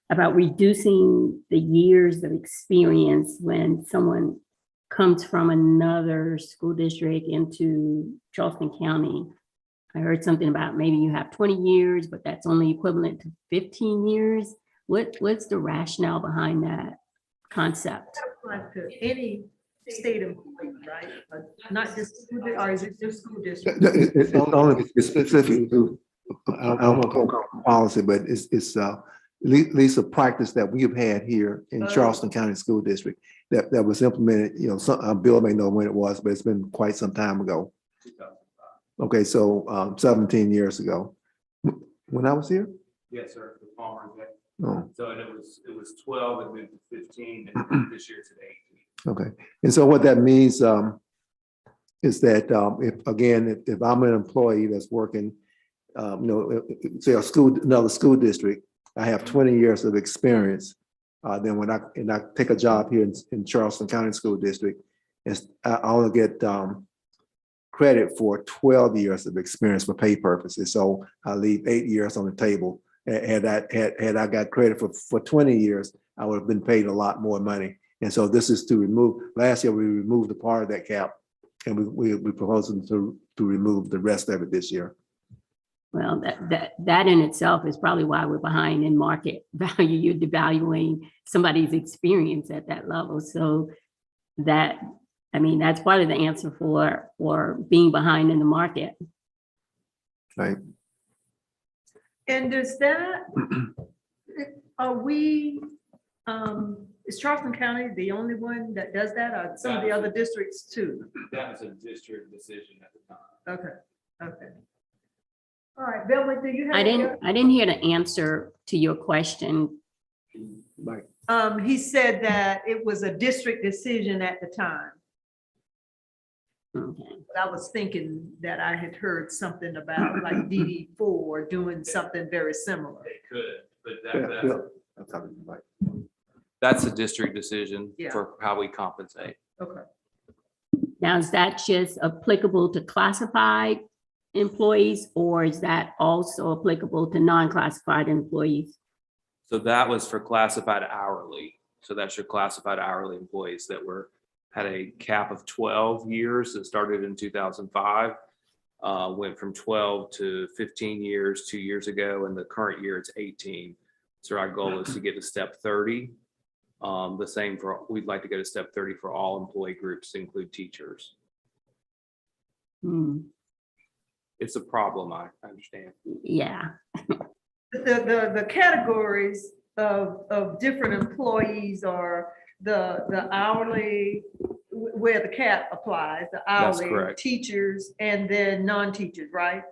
F: about reducing the years of experience when someone comes from another school district into Charleston County. I heard something about maybe you have 20 years, but that's only equivalent to 15 years. What's the rationale behind that concept?
A: Like to any state employee, right? Not just, or is it just school district?
I: It's only specific to, I don't want to call it policy, but it's at least a practice that we have had here in Charleston County School District that was implemented, Bill may know when it was, but it's been quite some time ago. Okay, so 17 years ago, when I was here?
J: Yes, sir. The Palmer Day.
I: Oh.
J: So and it was 12 and moved to 15, and this year it's at 18.
I: Okay, and so what that means is that if I'm an employee that's working, say another school district, I have 20 years of experience. Then when I take a job here in Charleston County School District, I only get credit for 12 years of experience for pay purposes. So I leave 8 years on the table. Had I got credit for 20 years, I would have been paid a lot more money. And so this is to remove. Last year we removed a part of that cap, and we proposing to remove the rest of it this year.
F: Well, that in itself is probably why we're behind in market value. You're devaluing somebody's experience at that level. So that's part of the answer for being behind in the market.
I: Right.
A: And does that, is Charleston County the only one that does that, or some of the other districts too?
J: That was a district decision at the time.
A: Okay. All right, Velma, do you have?
F: I didn't hear the answer to your question.
I: Right.
A: He said that it was a district decision at the time.
F: Okay.
A: But I was thinking that I had heard something about like DD4 doing something very similar.
J: It could, but
I: That's
J: a district decision for how we compensate.
A: Okay.
F: Now, is that just applicable to classified employees, or is that also applicable to non-classified employees?
J: So that was for classified hourly. So that's your classified hourly employees that had a cap of 12 years that started in 2005, went from 12 to 15 years 2 years ago, and the current year it's 18. So our goal is to get to step 30. The same we'd like to go to step 30 for all employee groups to include teachers. It's a problem, I understand.
F: Yeah.
A: The categories of different employees are the hourly, where the cap applies, the hourly, teachers, and then non-teachers, right?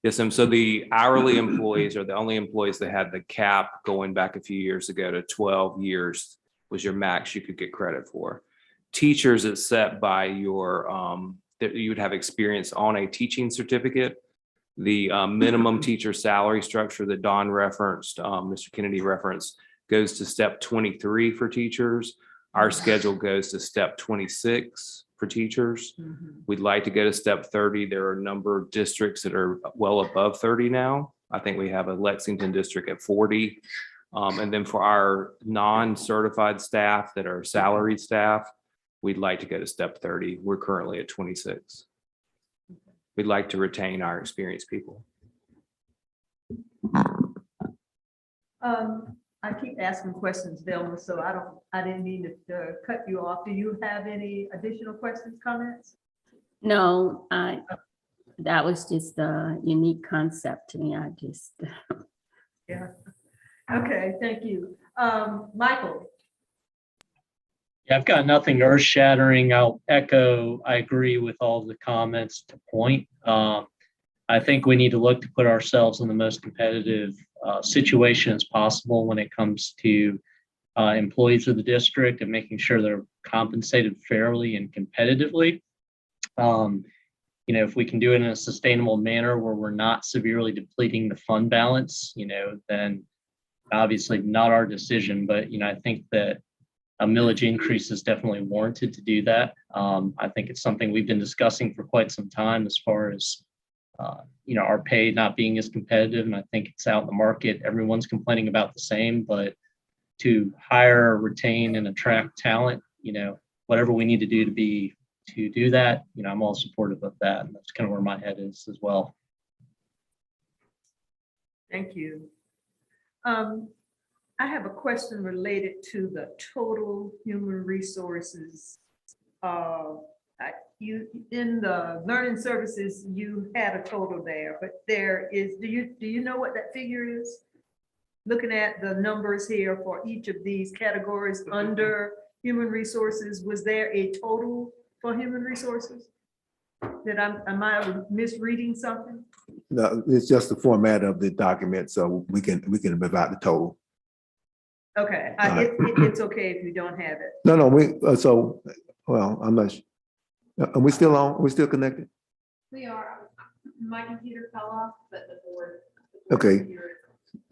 J: Yes, and so the hourly employees are the only employees that had the cap going back a few years ago to 12 years was your max you could get credit for. Teachers is set by your, that you would have experience on a teaching certificate. The minimum teacher salary structure that Don referenced, Mr. Kennedy referenced, goes to step 23 for teachers. Our schedule goes to step 26 for teachers. We'd like to go to step 30. There are a number of districts that are well above 30 now. I think we have a Lexington district at 40. And then for our non-certified staff that are salaried staff, we'd like to go to step 30. We're currently at 26. We'd like to retain our experienced people.
A: I keep asking questions, Velma, so I didn't mean to cut you off. Do you have any additional questions, comments?
F: No, that was just a unique concept to me. I just,
A: Yeah. Okay, thank you. Michael?
K: Yeah, I've got nothing earth shattering. I'll echo, I agree with all the comments to point. I think we need to look to put ourselves in the most competitive situation as possible when it comes to employees of the district and making sure they're compensated fairly and competitively. If we can do it in a sustainable manner where we're not severely depleting the fund balance, then obviously not our decision, but, I think that a millage increase is definitely warranted to do that. I think it's something we've been discussing for quite some time as far as, our pay not being as competitive. And I think it's out in the market. Everyone's complaining about the same, but to hire, retain, and attract talent, whatever we need to do to do that, I'm all supportive of that. And that's kind of where my head is as well.
A: Thank you. I have a question related to the total human resources. You in the learning services, you had a total there, but there is, do you know what that figure is? Looking at the numbers here for each of these categories under human resources, was there a total for human resources? Am I misreading something?
I: No, it's just the format of the document, so we can provide the total.
A: Okay, it's okay if you don't have it.
I: No, I'm not. Are we still on? Are we still connected?
L: We are. My computer fell off, but the board.
I: Okay.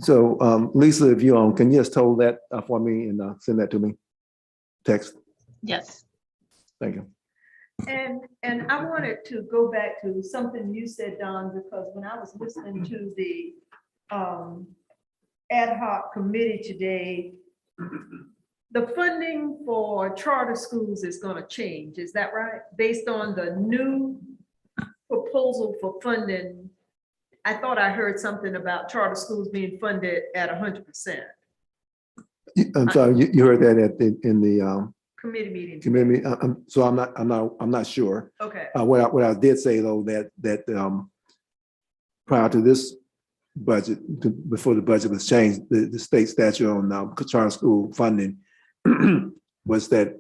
I: So Lisa, if you're on, can you just total that for me and send that to me? Text.
L: Yes.
I: Thank you.
A: And I wanted to go back to something you said, Don, because when I was listening to the ad hoc committee today, the funding for charter schools is going to change. Is that right? Based on the new proposal for funding, I thought I heard something about charter schools being funded at 100%.
I: I'm sorry, you heard that in the
A: Committee meeting.
I: committee. So I'm not sure.
A: Okay.
I: What I did say though that prior to this budget, before the budget was changed, the state statute on charter school funding was that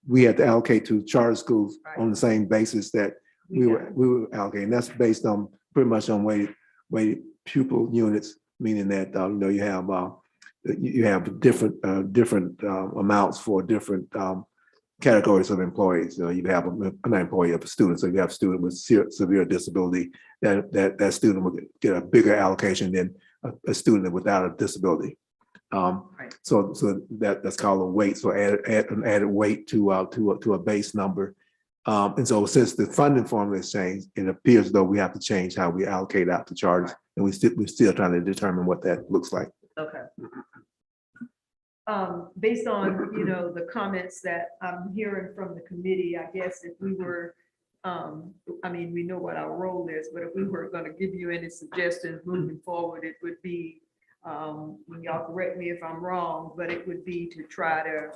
I: we had to allocate to charter schools on the same basis that we were allocating. That's based on pretty much on weighted pupil units, meaning that you have different amounts for different categories of employees. You have an employee of a student, so you have a student with severe disability. That student will get a bigger allocation than a student without a disability. So that's called a weight. So add an added weight to a base number. And so since the funding formula has changed, it appears as though we have to change how we allocate out the charges, and we're still trying to determine what that looks like.
A: Okay. Based on, the comments that I'm hearing from the committee, I guess if we were, we know what our role is, but if we were going to give you any suggestions moving forward, it would be, y'all correct me if I'm wrong, but it would be to try to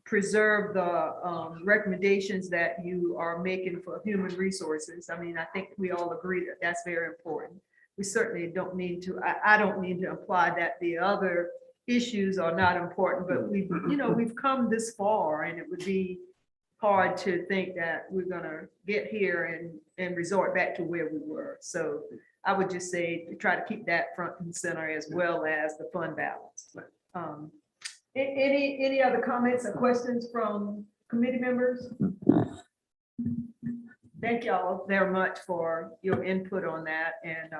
A: preserve the recommendations that you are making for human resources. I think we all agree that that's very important. We certainly don't mean to, I don't mean to imply that the other issues are not important, but we've come this far, and it would be hard to think that we're gonna get here and resort back to where we were. So I would just say to try to keep that front and center as well as the fund balance. Any other comments or questions from committee members? Thank y'all very much for your input on that. And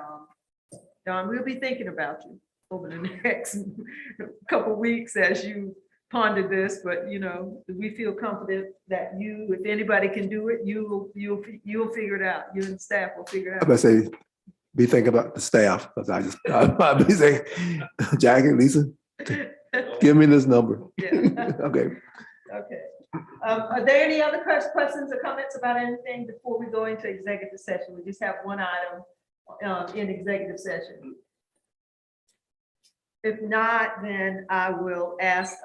A: Don, we'll be thinking about you over the next couple weeks as you ponder this, but we feel confident that if anybody can do it, you'll figure it out. You and staff will figure it out.
I: I'm gonna say, be thinking about the staff, because I'll be saying, Jackie, Lisa, give me this number.
A: Yeah.
I: Okay.
A: Okay. Are there any other questions or comments about anything before we go into executive session? We just have one item in executive session. If not, then I will ask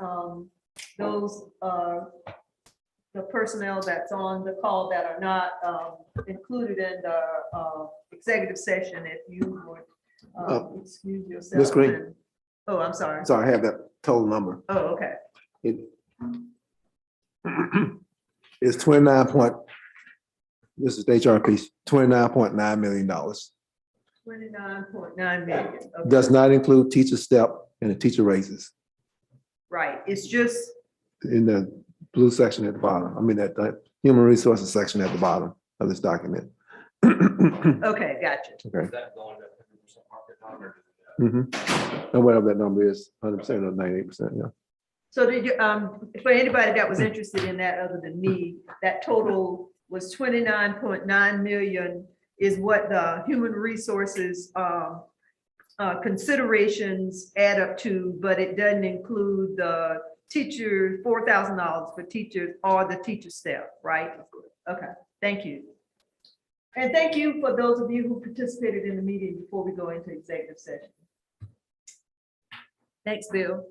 A: those, the personnel that's on the call that are not included in the executive session, if you would excuse yourself.
I: Ms. Green.
A: Oh, I'm sorry.
I: Sorry, I have that total number.
A: Oh, okay.
I: It It's 29 point, this is the HR piece, $29.9 million.
A: 29.9 million. Okay.
I: Does not include teacher step and the teacher raises
A: Right, it's just,
I: in the blue section at the bottom. I mean, that human resources section at the bottom of this document.
A: okay, gotcha.
I: Okay. And whatever that number is, 100% or 98%, yeah.
A: So did you, for anybody that was interested in that other than me, that total was 29.9 million is what the human resources considerations add up to, but it doesn't include the teacher, $4,000 for teachers or the teacher staff, right? Okay, thank you. And thank you for those of you who participated in the meeting before we go into executive session. Thanks, Bill.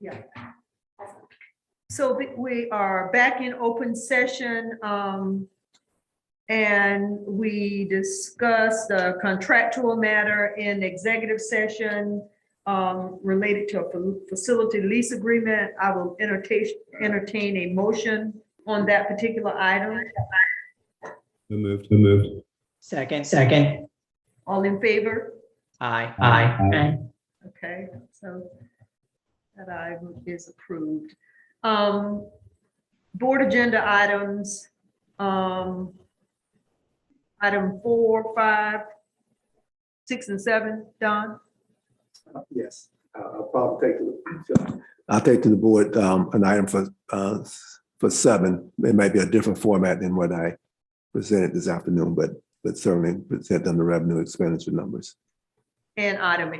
A: Yeah. So we are back in open session, and we discussed the contractual matter in executive session related to a facility lease agreement. I will entertain a motion on that particular item.
B: Moved.
C: Second.
A: All in favor?
C: Aye.
A: Okay, so that item is approved. Board agenda items, item 4, 5, 6, and 7, Don?
I: Yes, I'll take to the board an item for 7. It might be a different format than what I presented this afternoon, but certainly present on the revenue expenditure numbers.
A: And item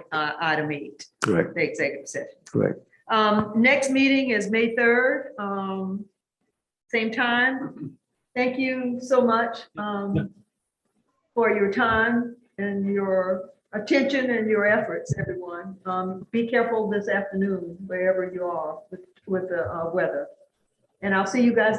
A: 8,
I: Correct,
A: the executive session.
I: correct.
A: Next meeting is May 3rd, same time. Thank you so much for your time and your attention and your efforts, everyone. Be careful this afternoon, wherever you are with the weather. And I'll see you guys next